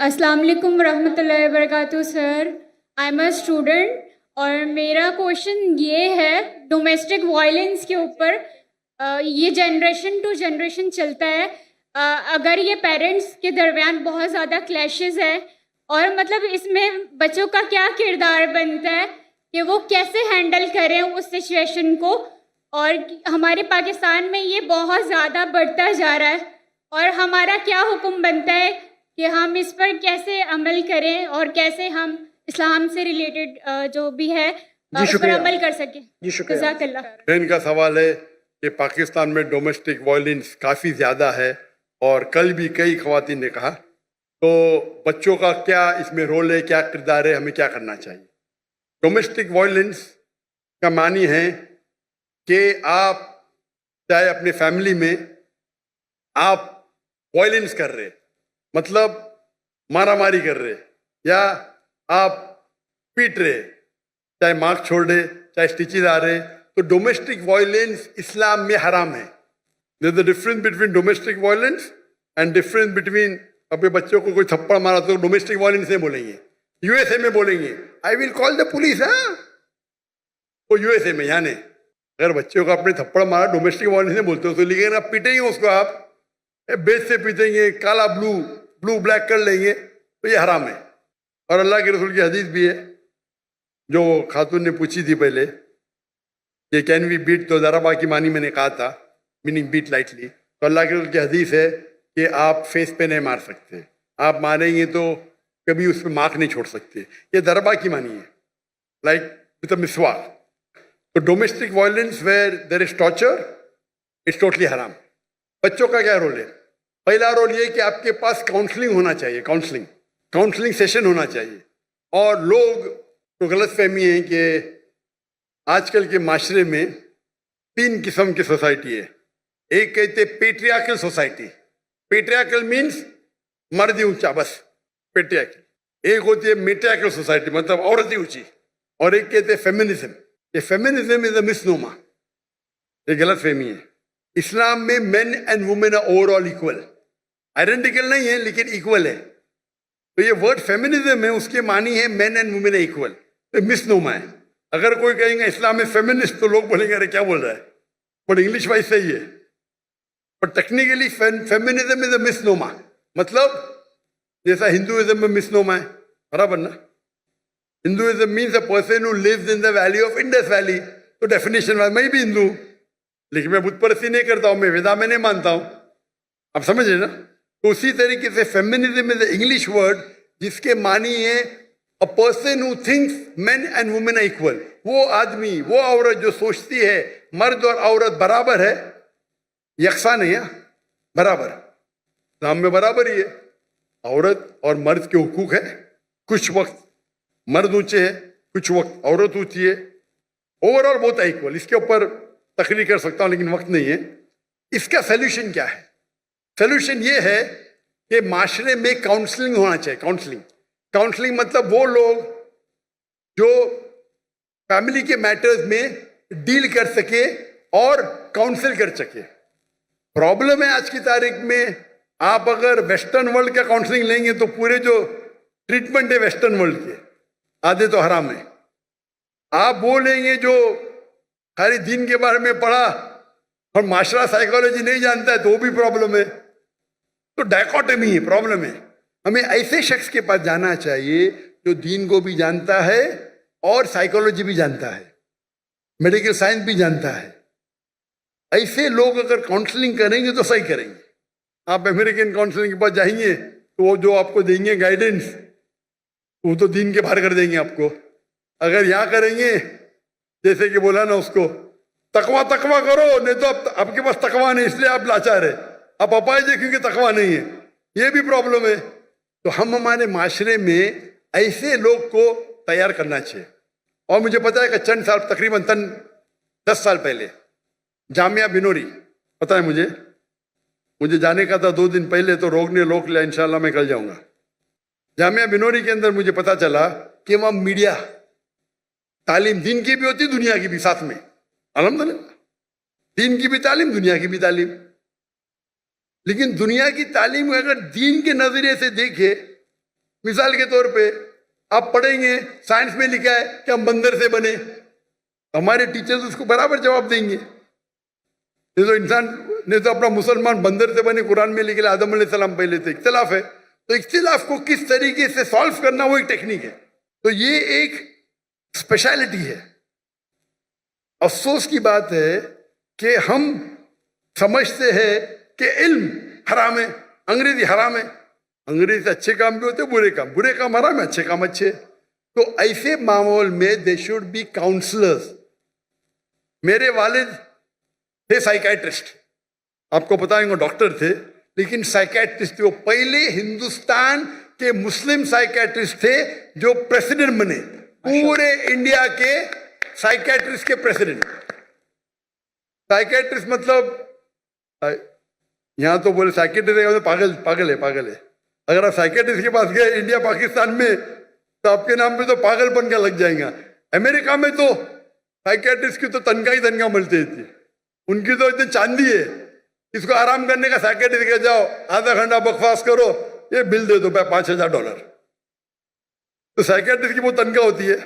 السلام علیکم ورحمۃ اللہ وبرکاتہ سر. آئی ایم اے اسٹوڈنٹ اور میرا کوشچن یہ ہے ڈومیسٹک وائلنس کے اوپر. یہ جنریشن ٹو جنریشن چلتا ہے. اگر یہ پیرنٹس کے درمیان بہت زیادہ کلیشز ہے اور مطلب اس میں بچوں کا کیا کردار بنتا ہے کہ وہ کیسے ہینڈل کریں اس سچویشن کو. اور ہمارے پاکستان میں یہ بہت زیادہ بڑھتا جا رہا ہے اور ہمارا کیا حکم بنتا ہے کہ ہم اس پر کیسے عمل کریں اور کیسے ہم اسلام سے ریلیٹڈ جو بھی ہے اس پر عمل کر سکیں. جزاک اللہ. بہن کا سوال ہے کہ پاکستان میں ڈومیسٹک وائلنس کافی زیادہ ہے اور کل بھی کئی خواتین نے کہا تو بچوں کا کیا اس میں رول ہے, کیا کردار ہے, ہمیں کیا کرنا چاہیے. ڈومیسٹک وائلنس کا معنی ہے کہ آپ چاہے اپنے فیملی میں آپ وائلنس کر رہے, مطلب مارا ماری کر رہے یا آپ پیٹ رہے, چاہے مارک چھوڑ رہے چاہے اسٹیچز آ رہے, تو ڈومیسٹک وائلنس اسلام میں حرام ہے. There is a difference between domestic violence and difference between اپنے بچوں کو کوئی تھپڑ مارا تو ڈومیسٹک وائلنس نہیں بولیں گے, یو ایس اے میں بولیں گے آئی ول کال دا پولیس. ہاں وہ یو ایس اے میں, یعنی اگر بچوں کو اپنے تھپڑ مارا ڈومیسٹک وائلنس نہیں بولتے تو لیکن آپ پیٹیں گے اس کو, آپ بیچ سے پیٹیں گے, کالا بلو بلیک کر لیں گے تو یہ حرام ہے. اور اللہ کے رسول کی حدیث بھی ہے جو خاتون نے پوچھی تھی پہلے کہ کین وی بیٹ, تو ضربہ کی معنی میں نے کہا تھا میننگ بیٹ لائٹلی, تو اللہ کے رسول کی حدیث ہے کہ آپ فیس پہ نہیں مار سکتے, آپ ماریں گے تو کبھی اس پہ مارک نہیں چھوڑ سکتے. یہ ضربہ کی معنی ہے لائک وتھ اے مسواک. تو domestic violence where there is torture it's totally حرام. بچوں کا کیا رول ہے؟ پہلا رول یہ کہ آپ کے پاس کاؤنسلنگ ہونا چاہیے, کاؤنسلنگ سیشن ہونا چاہیے. اور لوگ کو غلط فہمی ہے کہ آج کل کے معاشرے میں 3 قسم کی سوسائٹی ہے. ایک کہتے پیٹریارکل سوسائٹی, پیٹریارکل مینس مرد ہی اونچا, بس پیٹریارکل. ایک ہوتی ہے میٹریارکل سوسائٹی, مطلب عورت ہی اونچی. اور ایک کہتے فیمنزم. یہ فیمنزم از اے مسنوما, یہ غلط فہمی ہے. اسلام میں man and woman are over all equal, identical نہیں ہے لیکن ایکول ہے. تو یہ ورڈ فیمنزم ہے, اس کے معنی ہے مین اینڈ وومن ایکول, تو مسنوما ہے. اگر کوئی کہیں گے اسلام میں فیمنسٹ تو لوگ بولیں گے ارے کیا بول رہا ہے, بٹ انگلش وائز صحیح ہے. بٹ ٹیکنیکلی فیمنزم از اے مسنوما, مطلب جیسا ہندوازم میں مسنوما ہے, برابر نا. Hinduism means a person who leaves in the valley of Indus valley. تو ڈیفینیشن میں بھی ہندو ہوں لیکن میں بت پرستی نہیں کرتا ہوں, میں ویدا میں نہیں مانتا ہوں, آپ سمجھ رہے نا. تو اسی طریقے سے feminism is A English word جس کے معنی ہے a person who thinks men and women are equal. وہ آدمی, وہ عورت جو سوچتی ہے مرد اور عورت برابر ہے, یکساں نہیں ہے, برابر. اسلام میں برابر ہی ہے, عورت اور مرد کے حقوق ہے. کچھ وقت مرد اونچے ہے, کچھ وقت عورت اونچی ہے, اوور آل بہت ایکول. اس کے اوپر تقریر کر سکتا ہوں لیکن وقت نہیں ہے. اس کا سلیوشن کیا ہے؟ سلیوشن یہ ہے کہ معاشرے میں کاؤنسلنگ ہونا چاہیے. کاؤنسلنگ مطلب وہ لوگ جو فیملی کے میٹرز میں ڈیل کر سکے اور کاؤنسل کر سکے. پرابلم ہے آج کی تاریخ میں, آپ اگر ویسٹرن ورلڈ کا کاؤنسلنگ لیں گے تو پورے جو ٹریٹمنٹ ہے ویسٹرن ورلڈ کے آدھے تو حرام ہے. آپ وہ لیں گے جو خالی دین کے بارے میں پڑھا اور معاشرہ سائیکالوجی نہیں جانتا ہے تو وہ بھی پرابلم ہے. تو ڈائکوٹمی ہے, پرابلم ہے. ہمیں ایسے شخص کے پاس جانا چاہیے جو دین کو بھی جانتا ہے اور سائیکالوجی بھی جانتا ہے, میڈیکل سائنس بھی جانتا ہے. ایسے لوگ اگر کاؤنسلنگ کریں گے تو صحیح کریں گے. آپ امریکن کاؤنسلنگ کے پاس جائیں گے تو وہ جو آپ کو دیں گے گائیڈنس وہ تو دین کے باہر کر دیں گے آپ کو. اگر یہاں کریں گے جیسے کہ بولا نا اس کو تقوی کرو, نہیں تو آپ کے پاس تقوی نہیں اس لیے آپ لاچار ہے, آپ اپائے جے کیونکہ تقوی نہیں ہے, یہ بھی پرابلم ہے. تو ہم ہمارے معاشرے میں ایسے لوگ کو تیار کرنا چاہیے. اور مجھے پتا ہے کہ چند سال تقریباً 10 سال پہلے جامعہ بنوری, پتہ ہے مجھے جانے کا تھا 2 دن پہلے, تو روک لیا, انشاءاللہ میں کل جاؤں گا. جامعہ بنوری کے اندر مجھے پتا چلا کہ وہاں میڈیا, تعلیم دین کی بھی ہوتی دنیا کی بھی ساتھ میں, الحمدللہ دین کی بھی تعلیم دنیا کی بھی تعلیم. لیکن دنیا کی تعلیم اگر دین کے نظریے سے دیکھے مثال کے طور پہ آپ پڑھیں گے سائنس میں لکھا ہے کہ ہم بندر سے بنے، ہمارے ٹیچرز اس کو برابر جواب دیں گے. یہ تو انسان نے تو اپنا مسلمان بندر سے بنے قرآن میں لکھا، آدم علیہ السلام پہلے تھے. اختلاف ہے، تو اختلاف کو کس طریقے سے سالو کرنا وہ ایک ٹیکنیک ہے. تو یہ ایک اسپیشلٹی ہے. افسوس کی بات ہے کہ ہم سمجھتے ہیں کہ علم حرام ہے، انگریزی حرام ہے. انگریزی سے اچھے کام بھی ہوتے، برے کام حرام ہے، اچھے کام اچھے. تو ایسے ماحول میں دے شوڈ بی کاؤنسلرز. میرے والد تھے سائیکیٹرسٹ، آپ کو بتائیں گے ڈاکٹر تھے لیکن سائیکیٹرسٹ تھے. وہ پہلے ہندوستان کے مسلم سائیکیٹرسٹ تھے جو پریسیڈنٹ بنے، پورے انڈیا کے سائیکیٹرسٹ کے پریسیڈنٹ. سائیکیٹرسٹ مطلب یہاں تو بولے سائیکیٹرسٹ پاگل ہے. اگر آپ سائیکیٹرسٹ کے پاس گئے انڈیا پاکستان میں تو آپ کے نام پہ تو پاگل بن کا لگ جائیں گا. امریکہ میں تو سائیکیٹرسٹ کی تو تنخواہ ملتی تھی، ان کی تو اتنی چاندی ہے. اس کو آرام کرنے کا سائیکیٹرسٹ کے جاؤ آدھا گھنٹہ بکواس کرو، یہ بل دے دو $5,000. تو سائیکیٹرسٹ کی بہت تنخواہ ہوتی ہے،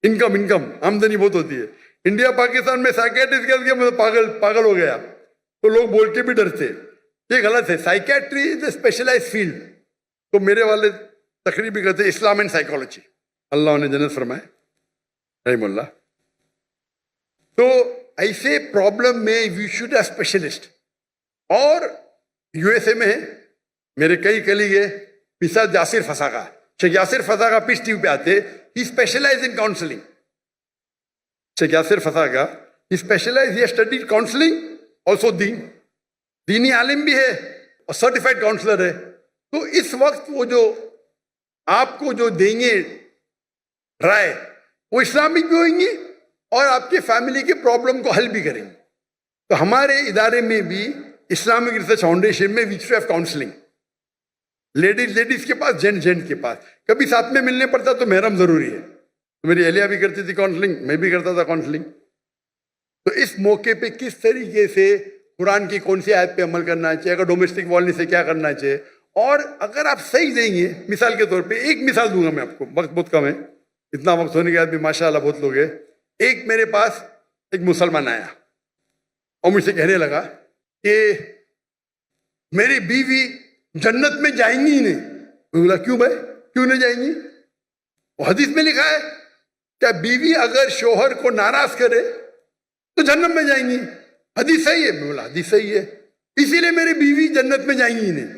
انکم آمدنی بہت ہوتی ہے. انڈیا پاکستان میں سائیکیٹرسٹ کے پاگل ہو گیا تو لوگ بول کے بھی ڈرتے. یہ غلط ہے. سائیکیٹری از اے اسپیشلائز فیلڈ. تو میرے والے تقریر بھی کرتے اسلام اینڈ سائیکالوجی، اللہ انہیں جنت فرمائے رحم اللہ. تو ایسے پرابلم میں وی شوڈ اے اسپیشلسٹ. اور یو ایس اے میں ہے میرے کئی کلیگ ہے، مثال یاسر فساقہ، شیخ یاسر فساقہ پیس ٹی وی پہ آتے، ہی specialize in counselling. Sheikh Yasir Fasaqa he specialise, he studied counselling also دینی عالم بھی ہے اور سرٹیفائڈ کاؤنسلر ہے. تو اس وقت وہ جو آپ کو جو دیں گے رائے وہ اسلامک بھی ہوئیں گی اور آپ کے فیملی کے پرابلم کو حل بھی کریں گے. تو ہمارے ادارے میں بھی اسلامک ریسرچ فاؤنڈیشن میں we should have counselling. Ladies کے پاس، جینٹ کے پاس. کبھی ساتھ میں ملنے پڑتا تو محرم ضروری ہے. میری اہلیہ بھی کرتی تھی کاؤنسلنگ، میں بھی کرتا تھا کاؤنسلنگ. تو اس موقع پہ کس طریقے سے قرآن کی کون سی آیت پہ عمل کرنا چاہیے، اگر ڈومیسٹک وائلنس سے کیا کرنا چاہیے. اور اگر آپ صحیح دیں گے، مثال کے طور پہ ایک مثال دوں گا میں آپ کو، وقت بہت کم ہے، اتنا وقت ہونے کے بعد بھی ماشاء اللہ بہت لوگ ہیں. ایک میرے پاس ایک مسلمان آیا اور مجھ سے کہنے لگا کہ میری بیوی جنت میں جائیں گی ہی نہیں. میں بولا کیوں بھائی، کیوں نہیں جائیں گی؟ وہ حدیث میں لکھا ہے کہ بیوی اگر شوہر کو ناراض کرے تو جنت میں جائیں گی. حدیث صحیح ہے. میں بولا حدیث صحیح ہے، اسی لیے میری بیوی جنت میں جائیں گی ہی نہیں.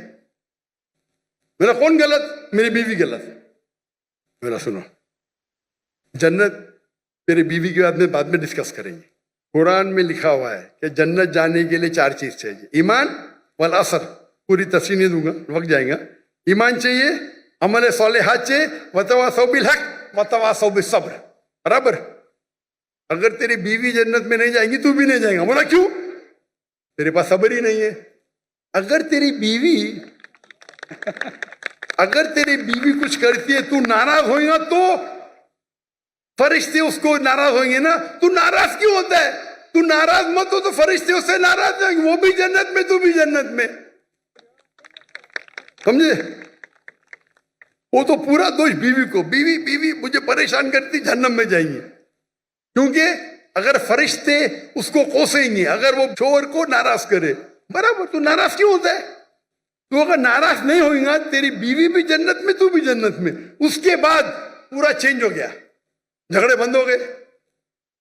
میرا کون غلط؟ میری بیوی غلط. میرا سنو، جنت میری بیوی کے بعد میں ڈسکس کریں گے. قرآن میں لکھا ہوا ہے کہ جنت جانے کے لیے 4 چیز چاہیے: ایمان والعصر. پوری تفصیل نہیں دوں گا، وقت جائے گا. ایمان چاہیے، عمل صالحات چاہیے، وتواصوا بالحق وتواصوا بالصبر. برابر. اگر تیری بیوی جنت میں نہیں جائیں گی تو بھی نہیں جائیں گا. بولا کیوں؟ تیرے پاس صبر ہی نہیں ہے. اگر تیری بیوی کچھ کرتی ہے تو ناراض ہوئے گا تو فرشتے اس کو ناراض ہوئیں گے نا. تو ناراض کیوں ہوتا ہے؟ تو ناراض مت ہو تو فرشتے اس سے ناراض ہوئیں گے، وہ بھی جنت میں تو بھی جنت میں. سمجھے؟ وہ تو پورا دوش بیوی کو، بیوی مجھے پریشان کرتی، جہنم میں جائیں گی. کیونکہ اگر فرشتے اس کو کوسیں گے اگر وہ شوہر کو ناراض کرے. برابر. تو ناراض کیوں ہوتا ہے؟ تو اگر ناراض نہیں ہوئیں گا تیری بیوی بھی جنت میں تو بھی جنت میں. اس کے بعد پورا چینج ہو گیا، جھگڑے بند ہو گئے.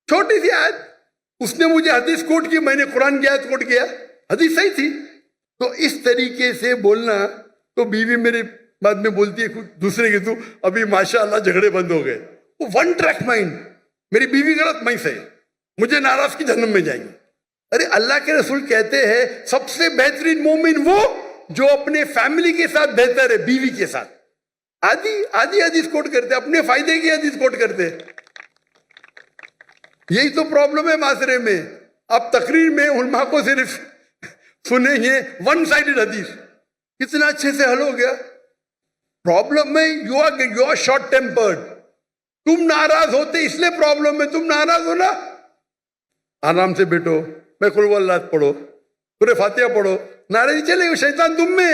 چھوٹی سی آیت، اس نے مجھے حدیث کوٹ کی، میں نے قرآن کی آیت کوٹ کیا، حدیث صحیح تھی. تو اس طریقے سے بولنا. تو بیوی میرے بعد میں بولتی ہے کچھ دوسرے کے، تو ابھی ماشاءاللہ جھگڑے بند ہو گئے. وہ ون ٹریک مائنڈ، میری بیوی غلط میں صحیح، مجھے ناراض کی جہنم میں جائیں گے. ارے اللہ کے رسول کہتے ہیں سب سے بہترین مومن وہ جو اپنے فیملی کے ساتھ بہتر ہے، بیوی کے ساتھ. آدھی حدیث کوٹ کرتے، اپنے فائدے کی حدیث کوٹ کرتے. یہی تو پرابلم ہے معاشرے میں. آپ تقریر میں علماء کو صرف سنیں گے ون سائیڈڈ حدیث، کتنا اچھے سے حل ہو گیا. پرابلم میں یو آر شارٹ ٹیمپرڈ. تم ناراض ہوتے اس لیے پرابلم ہے. تم ناراض ہو نا، آرام سے بیٹھو، میں قل اللہ پڑھو، سورہ فاتحہ پڑھو، ناراضی چلے گی، شیطان تم میں.